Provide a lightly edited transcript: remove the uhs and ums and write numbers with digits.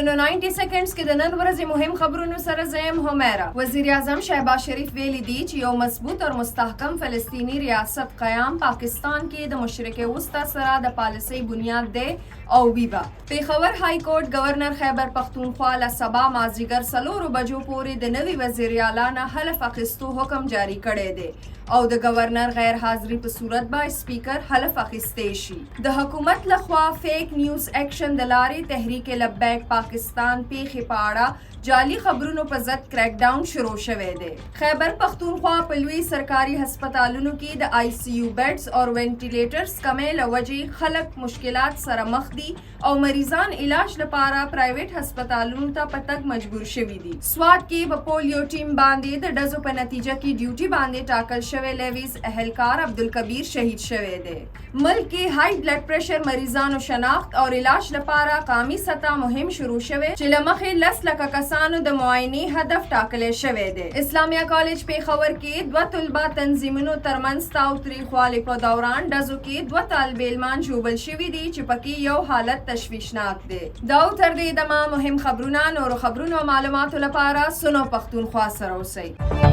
سنو 90 سیکنډز کې د نن ورځې مهم خبرونو سره زم همیرا. وزیر اعظم شهباز شریف ویلي دي چې یو مضبوط او مستحکم فلسطینی ریاست قیام پاکستان کې د مشرق وسطی سره د پالیسۍ بنیاد دی او ویبا. پیښور های کورټ گورنر خیبر پختونخوا له سبا مازدیګر 4 بجو پورې د نوي وزیر اعلی نه حلف اخیستو حکم جاری کړی دی او د گورنر غیر حاضری په صورت به سپیکر حلف اخیستی شي. د حکومت لخوا فیک نیوز ایکشن د لارې تحریک لبیک پاکستان پیښې په اړه جعلي خبرونو په ضد کریک ډاون شروع شوی دی. خیبر پختونخوا په لوی سرکاري هسپتالونو کې د آی سی یو بیډز او وینټیلیټرز کمې له وجې خلک مشکلات سره مخ دي او مریضان علاج لپاره پرایویټ هسپتالونو ته په تګ مجبور شوي دي. سوات کې په پولیو ټیم باندې د ډزو په نتیجه کې ډیوټي باندې ټاکل شوی لیویز اهلکار عبدالکبیر شهید شوی دی. ملک کې های بلډ پریشر مریضانو شناخت او علاج لپاره قومي سطح مهم شروع شوی چې له مخې 10 لکه کسانو د معاینې هدف ټاکلی شوی دی. اسلامیه کالج پیښور کې 2 طلبه تنظیمونو ترمنځ تاوتریخوالي په دوران ډزو کې 2 طالب علمان ژوبل شوي دي چې پکې یو حالت تشویشناک دی. دا تر دې دمه مهم خبرونه نورو خبرونو او معلوماتو لپاره سنو پښتونخوا سره اوسئ.